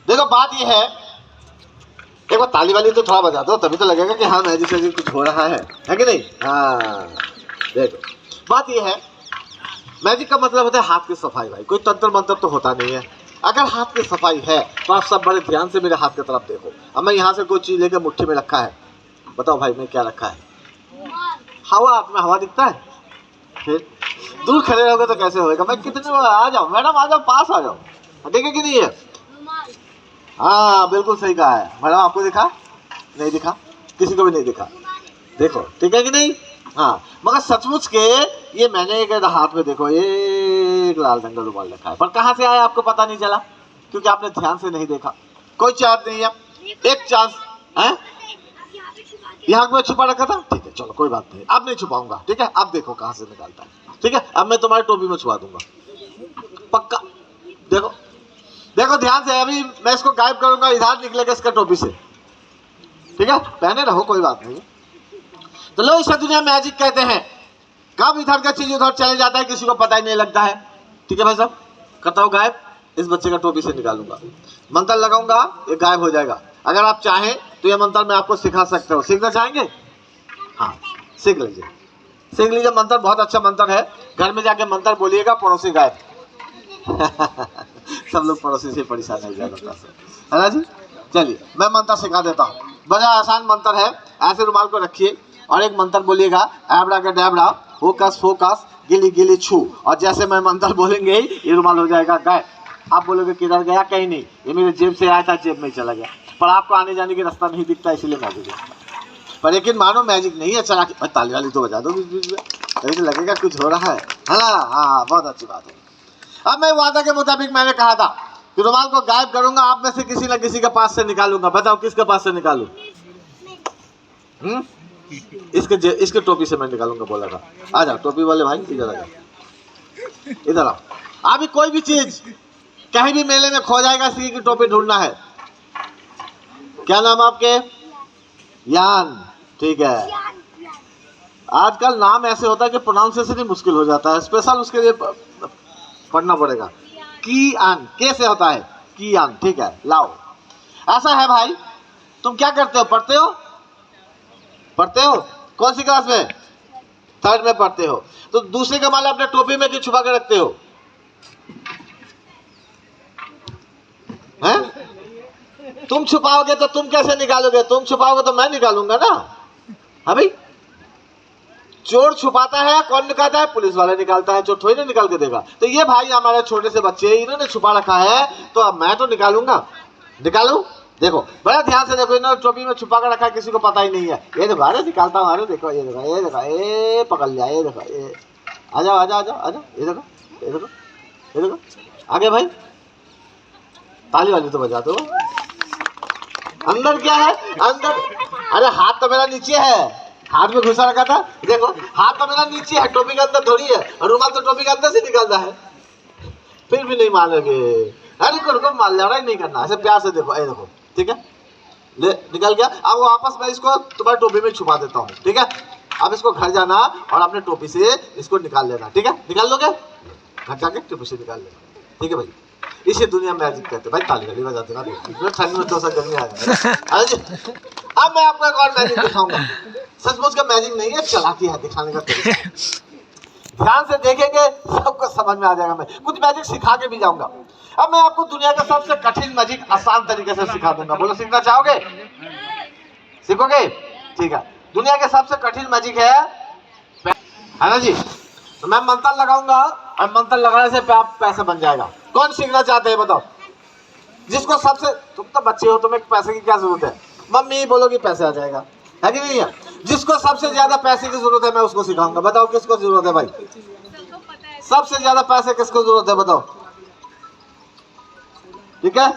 देखो बात ये है, एक बार ताली वाली तो थोड़ा बजा दो, तभी तो लगेगा कि हाँ मैजिक से कुछ हो रहा है कि नहीं? हाँ देखो बात ये है, मैजिक का मतलब होता है हाथ की सफाई। भाई कोई तंत्र मंत्र तो होता नहीं है। अगर हाथ की सफाई है तो आप सब बड़े ध्यान से मेरे हाथ की तरफ देखो। अब मैं यहाँ से कोई चीज लेकर मुट्ठी में रखा है, बताओ भाई मैं क्या रखा है? हवा। आप में हवा दिखता है? फिर दूर खड़े रहोगे तो कैसे होगा? मैं कितने आ जाओ मैडम, आ जाओ, पास आ जाओ, देखे कि नहीं है? हाँ बिल्कुल सही कहा है मैडम। आपको दिखा? नहीं दिखा, किसी को भी नहीं दिखा। देखो ठीक है कि नहीं? हाँ मगर सचमुच के ये मैंने एक हाथ में देखो एक लाल रंग का रुमाल रखा है, पर कहाँ से आया आपको पता नहीं चला, क्योंकि आपने ध्यान से नहीं देखा। कोई चांस नहीं है, एक चांस है। यहाँ में छुपा रखा था, ठीक है चलो कोई बात नहीं, अब नहीं छुपाऊंगा, ठीक है? अब देखो कहाँ से निकालता है, ठीक है? अब मैं तुम्हारी टोपी में छुपा दूंगा पक्का। देखो देखो ध्यान से, अभी मैं इसको गायब करूंगा, इधर निकलेगा इसका टोपी से, ठीक है? पहने रहो कोई बात नहीं। तो लो इसे दुनिया में मैजिक कहते हैं। कब इधर का चीज उधर चले जाता है किसी को पता ही नहीं लगता है, ठीक है भाई साहब? करता हूँ गायब, इस बच्चे का टोपी से निकालूंगा, मंत्र लगाऊंगा, ये गायब हो जाएगा। अगर आप चाहें तो ये मंत्र मैं आपको सिखा सकता हूँ, सीखना चाहेंगे? हाँ सीख लीजिए, सीख लीजिए। मंत्र बहुत अच्छा मंत्र है, घर में जाके मंत्र बोलिएगा, पड़ोसी गायब। सब लोग पड़ोसी से परेशान हो जाएगा है ना जी? चलिए मैं मंत्र सिखा देता हूँ, बड़ा आसान मंत्र है। ऐसे रुमाल को रखिए और एक मंत्र बोलिएगा, एब्रा का डैबरा, फोकस फोकस, गिली गिली छू, और जैसे मैं मंत्र बोलेंगे ये रुमाल हो जाएगा गायब। आप बोलोगे किधर गया? कहीं नहीं, ये मेरे जेब से आया था, जेब में चला गया, पर आपको आने जाने की रास्ता नहीं दिखता, इसलिए मैजिक है। पर लेकिन मानो मैजिक नहीं है, चला के ताली वाली तो बजा दो बीच बीच में, तभी तो लगेगा कुछ हो रहा है ना? हाँ बहुत अच्छी बात है। अब मैं वादा के मुताबिक मैंने कहा था कि रुमाल को गायब करूंगा, आप में से किसी न किसी के पास से निकालूंगा। बताओ किसके पास से निकालूं? इसके टोपी से मैं निकालूंगा, बोला था। आ जाओ टोपी वाले भाई, इधर आ जाओ, इधर आओ। अभी कोई भी चीज कहीं भी मेले में खो जाएगा, इसी की टोपी ढूंढना है। क्या नाम आपके? यान, ठीक है। आजकल नाम ऐसे होता है कि प्रोनाउंसिएशन ही मुश्किल हो जाता है, स्पेशल उसके लिए पढ़ना पड़ेगा। की आन, कैसे होता है? की आन, ठीक है लाओ। ऐसा है भाई, तुम क्या करते हो? पढ़ते हो? पढ़ते हो? कौन सी क्लास में? थर्ड में पढ़ते हो। तो दूसरे का माल अपने टोपी में क्यों छुपा के रखते हो? हैं? तुम छुपाओगे तो तुम कैसे निकालोगे? तुम छुपाओगे तो मैं निकालूंगा ना। अभी चोर छुपाता है, कौन निकालता है? पुलिस वाला निकालता है, चोर थोड़ी ना निकाल के देगा। तो ये भाई हमारे छोटे से बच्चे, इन्होंने छुपा रखा है, तो अब मैं तो निकालूंगा। निकालू? देखो बड़ा ध्यान से देखो, इन्होंने टोपी में छुपा कर रखा है, किसी को पता ही नहीं है। ये देखो, अरे निकालता हूँ, अरे देखो, ये देखो, ये देखो, ये पकड़ लिया, ये देखो, ये आ जाओ, आ जाओ, आ जाओ, आ जाओ, ये देखो, ये देखो, ये देखो, आगे भाई ताली वाली तो बजा दो। अंदर क्या है? अंदर, अरे हाथ तो मेरा नीचे है, हाथ में घुसा रखा था, देखो हाथ तो मेरा नीचे है, टोपी के अंदर थोड़ी है, और रुमाल तो टोपी के अंदर से निकलता है। फिर भी नहीं मानोगे? अरे रुको, मान लड़ाई नहीं करना, ऐसे प्यार से देखो, ये देखो, ठीक है, ले निकल गया। अब वापस मैं इसको तुम्हारी टोपी में छुपा देता हूँ, ठीक है? अब इसको घर जाना और अपने टोपी से इसको निकाल लेना, ठीक है? निकाल लोगे? घर जाके टोपी से निकाल लेना, ठीक है भाई? इसे दुनिया में मैजिक कहते हैं भाई। ताली वाली बजाते ना, ठंड में तो गर्मी आ जाए। अब मैं आपको एक और मैजिक दिखाऊंगा, सचमुच का मैजिक नहीं है, चालाकी है दिखाने का तरीका। ध्यान से देखेंगे सबको समझ में आ जाएगा। मैं कुछ मैजिक सिखा के भी जाऊंगा। अब मैं आपको दुनिया का सबसे कठिन मैजिक आसान तरीके से सिखा दूंगा। बोलो सीखना चाहोगे? सीखोगे? ठीक है। दुनिया के सबसे कठिन मैजिक है ना जी? तो मैं मंत्र लगाऊंगा और मंत्र लगाने से पैसा बन जाएगा। कौन सीखना चाहते हैं बताओ? जिसको सबसे, तुम तो बच्चे हो, तुम्हें पैसे की क्या जरूरत है? मम्मी बोलोगी पैसे आ जाएगा, है कि नहीं है? जिसको सबसे ज्यादा पैसे की जरूरत है मैं उसको सिखाऊंगा। बताओ किसको जरूरत है भाई? सबसे ज्यादा पैसे किसको जरूरत है बताओ? ठीक है,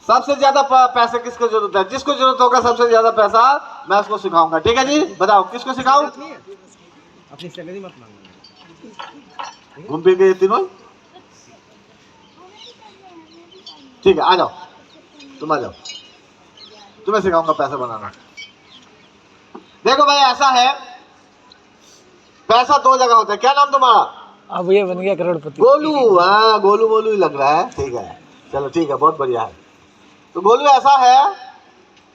सबसे ज्यादा पैसे किसको जरूरत है? जिसको जरूरत होगा सबसे ज्यादा पैसा, मैं उसको सिखाऊंगा। ठीक है जी, बताओ किसको सिखाऊं? अपनी सैलरी मत मांगना। घूम फिर के तीनों, ठीक है आ जाओ, तुम आ जाओ, तुम्हें सिखाऊंगा पैसा बनाना। देखो भाई ऐसा है, पैसा दो जगह होता है। क्या नाम तुम्हारा? अब ये बन गया करोड़पति। गोलू। हाँ गोलू मोलू ही लग रहा है, ठीक है चलो ठीक है, बहुत बढ़िया है। तो गोलू ऐसा है,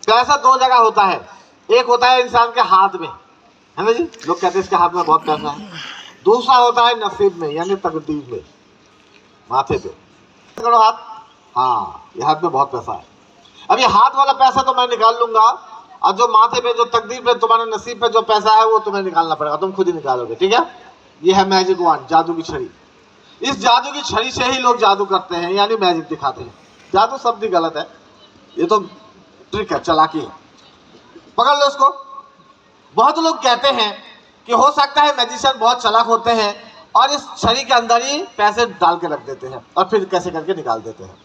पैसा दो जगह होता है। एक होता है इंसान के हाथ में, है ना जी, लोग कहते हैं इसके हाथ में बहुत पैसा है। दूसरा होता है नसीब में, यानी तकदीर में, माथे पे। करो हाथ, हाँ ये हाथ में बहुत पैसा है। अब ये हाथ वाला पैसा तो मैं निकाल लूंगा, और जो माथे पे, जो तकदीर पे, तुम्हारे नसीब पे जो पैसा है वो तुम्हें निकालना पड़ेगा, तुम खुद ही निकालोगे, ठीक है। ये है मैजिक वांड, जादू की छड़ी। इस जादू की छड़ी से ही लोग जादू करते हैं, यानी मैजिक दिखाते हैं। जादू शब्द ही गलत है, ये तो ट्रिक है, चालाकी है। पकड़ लो इसको। बहुत लोग कहते हैं कि हो सकता है मैजिशियन बहुत चालाक होते हैं और इस छड़ी के अंदर ही पैसे डाल के रख देते हैं और फिर कैसे करके निकाल देते हैं।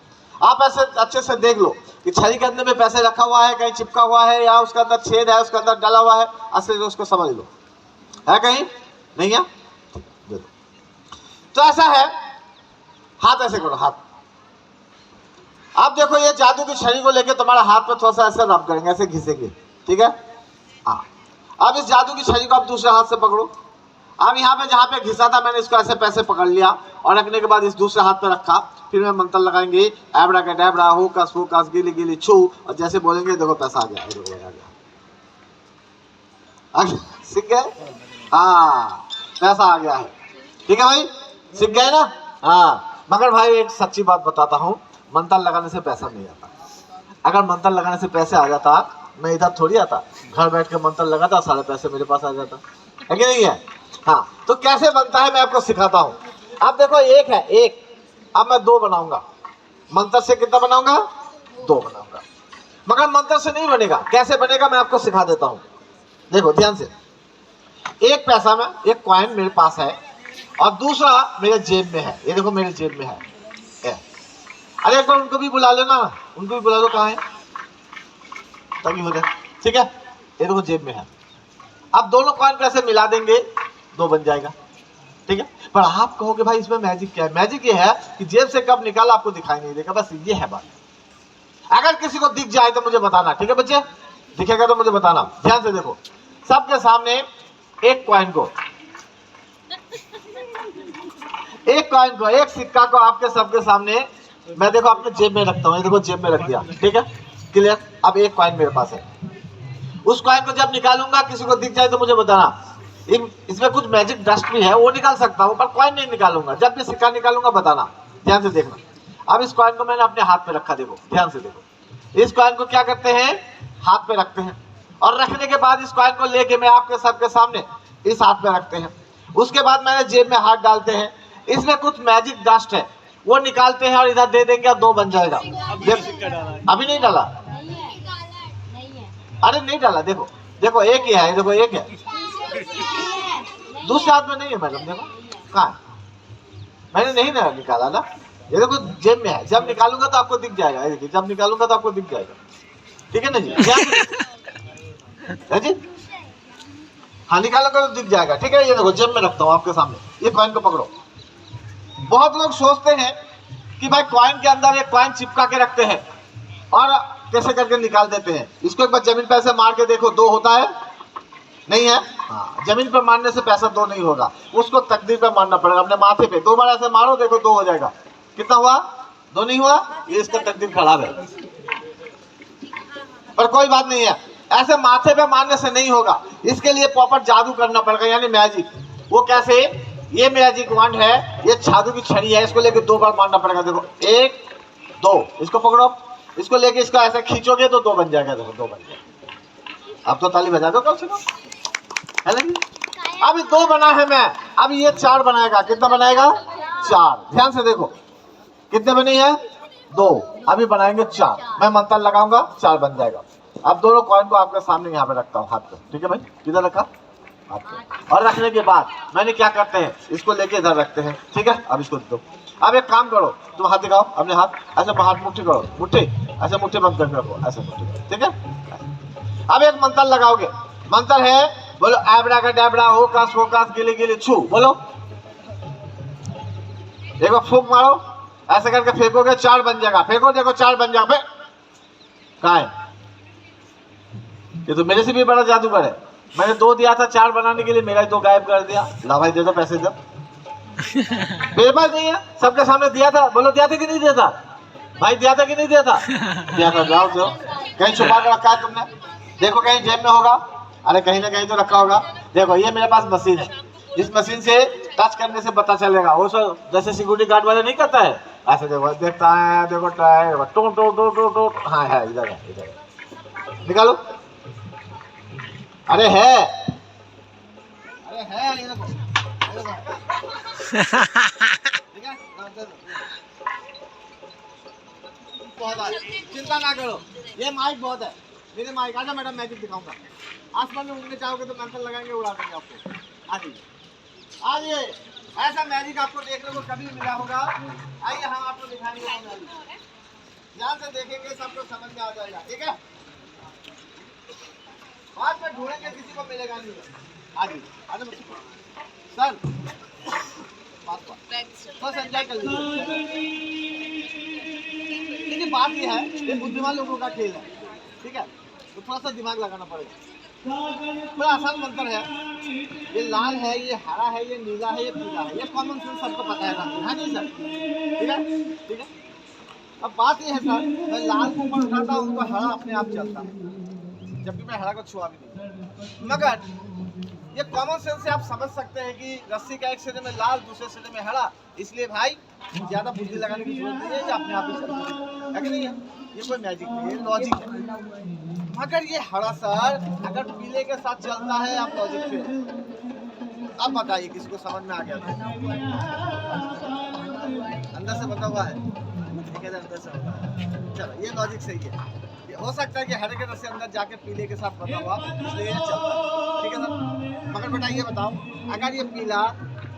आप ऐसे अच्छे से देख लो कि छड़ी के अंदर में पैसे रखा हुआ है, कहीं चिपका हुआ है, या उसके अंदर छेद है, उसके अंदर डाला हुआ है, असली उसको समझ लो, है कहीं नहीं है। तो ऐसा है, हाथ ऐसे करो, हाथ। आप देखो ये जादू की छड़ी को लेके तुम्हारे हाथ पे थोड़ा सा ऐसे रब करेंगे, ऐसे घिसेंगे, ठीक है। हाँ, अब इस जादू की छड़ी को आप दूसरे हाथ से पकड़ो। अब यहाँ पे जहाँ पे घिसा था मैंने, इसको ऐसे पैसे पकड़ लिया और रखने के बाद इस दूसरे हाथ पे रखा। फिर मैं मंत्र लगाएंगे, एब्राकैडेब्रा, होकस फोकस, गिली गिली छू, और जैसे बोलेंगे देखो पैसा आ गया, देखो आ गया, सीख गए। हाँ, पैसा आ गया है, ठीक है भाई, सीख गए ना। हाँ, मगर भाई एक सच्ची बात बताता हूँ, मंत्र लगाने से पैसा नहीं आता। अगर मंत्र लगाने से पैसे आ जाता, मैं इधर थोड़ी आता, घर बैठ के मंत्र लगाता, सारे पैसे मेरे पास आ जाता, है कि नहीं है। हाँ, तो कैसे बनता है मैं आपको सिखाता हूँ। अब देखो एक है, एक, अब मैं दो बनाऊंगा। मंत्र से कितना बनाऊंगा? दो बनाऊंगा। मगर मंत्र से नहीं बनेगा, कैसे बनेगा मैं आपको सिखा देता हूँ। देखो ध्यान से, एक पैसा में, एक कॉइन मेरे पास है और दूसरा मेरे जेब में है। ये देखो मेरे जेब में है। अरे एक बार उनको भी बुला लेना, उनको भी बुला लो, कहाँ है, तभी हो जाए, ठीक है। ये देखो जेब में है। अब दोनों कॉइन कैसे मिला देंगे, दो बन जाएगा, ठीक है। पर आप कहोगे भाई इसमें मैजिक क्या है? मैजिक ये है कि जेब से कब निकाला आपको दिखाई नहीं देगा, बस ये है बात। अगर किसी को दिख जाए तो मुझे बताना, ठीक है बच्चे, दिखेगा तो मुझे बताना। ध्यान से देखो, सबके सामने एक कॉइन को, एक सिक्का को आपके सबके सामने मैं देखो अपने जेब में रखता हूँ। ये देखो जेब में रख दिया, ठीक है, क्लियर। अब एक कॉइन मेरे पास है, उस कॉइन को जब निकालूंगा किसी को दिख जाए तो मुझे बताना। इसमें कुछ मैजिक डस्ट भी है, वो निकाल सकता हूँ, पर कॉइन नहीं निकालूंगा। जब भी सिक्का निकालूंगा बताना, ध्यान से देखना। अब इस कॉइन को मैंने अपने हाथ पे रखा, देखो ध्यान से देखो। इस कॉइन को क्या करते हैं, हाथ पे रखते हैं, और रखने के बाद इस कॉइन को लेके मैं आपके सबके सामने इस हाथ पे रखते हैं। उसके बाद मैंने जेब में हाथ डालते हैं, इसमें कुछ मैजिक डस्ट है, वो निकालते हैं और इधर दे देंगे, दो बन जाएगा। अभी नहीं डाला, अरे नहीं डाला, देखो देखो एक ही है, देखो एक है, दूसरे हाथ में नहीं है मैडम, देखो कहाँ है, मैंने नहीं ना निकाला ना, ये देखो जेब में है। जब निकालूंगा तो आपको दिख जाएगा, ये देखिए जब निकालूंगा तो आपको दिख जाएगा, ठीक है ना जी, है जी। हाँ निकालूंगा तो दिख जाएगा, ठीक है। ये देखो जेब में रखता हूँ आपके सामने, ये कॉइन को पकड़ो। बहुत लोग सोचते हैं कि भाई कॉइन के अंदर एक कॉइन चिपका के रखते हैं और कैसे करके निकाल देते हैं। इसको एक बार जमीन पर ऐसे मार के देखो, दो होता है, नहीं है। हाँ, जमीन पर मारने से पैसा दो नहीं होगा, उसको तकदीर पर मारना पड़ेगा, अपने माथे पे दो बार ऐसे मारो, देखो दो हो जाएगा। कितना हुआ? दो नहीं हुआ, ये इसका तकदीर खराब है। पर कोई बात नहीं है, ऐसे माथे पे मारने से नहीं होगा, इसके लिए प्रॉपर जादू करना पड़ेगा, यानी मैजिक। वो कैसे? ये मैजिक वांड है, ये जादू की छड़ी है, इसको लेके दो बार मारना पड़ेगा। देखो एक दो, इसको पकड़ो, इसको लेके इसको ऐसे खींचोगे तो दो बन जाएगा, देखो दो बन जाएगा। अब तो ताली बजा दो कम से कम, है ना। अभी दो बना है मैं, अब ये चार बनाएगा। कितना बनाएगा? चार। ध्यान से देखो कितने बनी है? दो। अभी बनाएंगे चार, मैं मंत्र लगाऊंगा, चार बन जाएगा। अब दोनों कॉइन को आपके सामने यहाँ पे रखता हूँ, हाथ पे, ठीक है भाई। किधर रखा? हाथ पे। और रखने के बाद मैंने क्या करते हैं, इसको लेके इधर रखते हैं, ठीक है। अब इसको दो। अब एक काम करो, तुम हाथ दिखाओ, अपने हाथ ऐसे हाथ मुट्ठी करो, मुट्ठी ऐसे, मुट्ठी बंद करके रखो, ऐसे मुट्ठी, ठीक है। अब एक मंत्र लगाओगे, मंत्र है, बोलो एब्राकैडेब्रा, होकस फोकस, गिली गिली छू, बोलो। एक बार फूंक मारो, ऐसे करके फेंकोगे, चार बन जाएगा। फेंको, देखो चार बन जाएगा। कहाँ है? ये तो मेरे से भी बड़ा जादूगर है। मैंने दो दिया था चार बनाने के लिए, मेरा ही दो गायब कर दिया। ला भाई दे दो पैसे, दो। मेरे पास नहीं है, सबके सामने दिया था, बोलो दिया था कि नहीं दिया था? भाई दिया था कि नहीं दिया था? दिया था, जाओ दो। कहीं छुपा के रखा है तुमने? देखो कहीं जेब में होगा, अरे कहीं ना कहीं तो रखा होगा। देखो ये मेरे पास मशीन है, इस मशीन से टच करने से पता चलेगा। वो सो जैसे सिक्योरिटी गार्ड वाले नहीं करता है ऐसे, देखो देखता है, देखो ट्राई, टो टो टो टो टो, हाँ है, इधर है, इधर है। निकालो। अरे है, अरे है, ये देखो, ये देखो। ठीक है, बहुत है, चिंता ना करो, ये माइक बहुत है। मेरे माइक, आजा मैडम, मैजिक दिखाऊंगा। आसमान में उड़ने चाहोगे तो मंथन लगाएंगे, उड़ा देंगे आपको। आइए, ऐसा मैजिक आपको देखने को कभी मिला होगा। आइए हम आपको दिखाएंगे वो मैजिक, ध्यान से देखेंगे, सबको समझ में आ जाएगा। ठीक है, बाद में ढूंढेंगे, किसी को मिलेगा नहीं। आइए, आजा सर, बस एंजॉय कर लीजिए। लेकिन बात ये है, ये बुद्धिमान लोगों का खेल है। ठीक है, तो थोड़ा सा दिमाग लगाना पड़ेगा। बड़ा आसान मंत्र है। ये लाल है, ये हरा है, ये नीला है, ये पीला है। ये कॉमन सेंस सबको पता है ना? हाँ जी सर, ठीक है, ठीक है। अब बात ये है सर, मैं लाल को ऊपर उठाता हूँ तो हरा अपने आप चलता है, जबकि मैं हरा को छुआ भी नहीं। मगर ये कॉमन सेंस से आप समझ सकते हैं कि रस्सी का एक सिरे में लाल, दूसरे सिरे में हरा। इसलिए भाई ज्यादा बुद्धि लगाने की जरूरत नहीं है, ये अपने आप ही चलता है कि नहीं है? ये कोई मैजिक नहीं है, ये लॉजिक है। मगर ये हरा सर अगर पीले के साथ चलता है, आप लॉजिक पे अब बताइए, किसी को समझ में आ गया था? अंदर से बता हुआ है, ठीक है, अंदर से बता हुआ है। चलो ये लॉजिक सही है। ये हो सकता है कि हरे के रस से अंदर जाके पीले के साथ बता हुआ, इसलिए ये चलता है। ठीक है सर, मगर बेटा ये बताओ, अगर ये पीला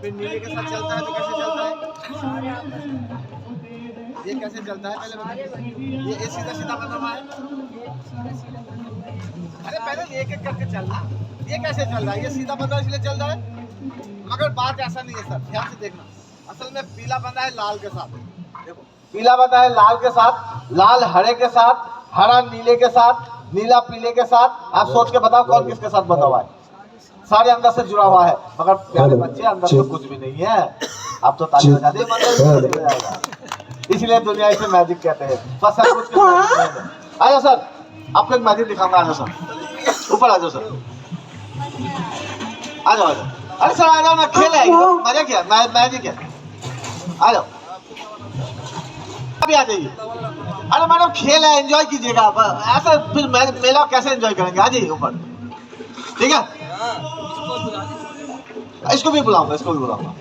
फिर नीले के साथ चलता है तो कैसे चलता है? ये कैसे चलता है पहले बताइए। ये सीधा सीधा बना हुआ है। अरे पहले एक एक करके चलना, ये कैसे चल रहा है? ये सीधा बंधा इसलिए चल रहा है। मगर बात ऐसा नहीं है सर, ध्यान से देखना। असल में पीला बंधा है लाल के साथ। देखो पीला बंधा है लाल के साथ, लाल हरे के साथ, हरा नीले के साथ, नीला पीले के साथ। आप सोच के बताओ कौन किसके साथ बंधा हुआ है? सारे अंदर से जुड़ा हुआ है। मगर प्यारे बच्चे, अंदर से कुछ भी नहीं है। अब तो ताली बजा दे, मतलब हो जाएगा। इसलिए दुनिया इसे मैजिक कहते हैं। बस सब कुछ आ जाओ सर, आपको एक मैजिक दिखाऊंगा। आ जाओ सर, ऊपर आ जाओ सर, आ जाओ, आ जाओ। अरे सर आ जाओ ना, खेल है, मजा क्या, मैजिक है। आ जाओ, अभी आ जाइए। अरे मैडम खेल है, एंजॉय कीजिएगा। ऐसा फिर मेला कैसे एंजॉय करेंगे? आ जाइए ऊपर, ठीक है। इसको भी बुलाऊंगा, इसको भी बुलाऊंगा।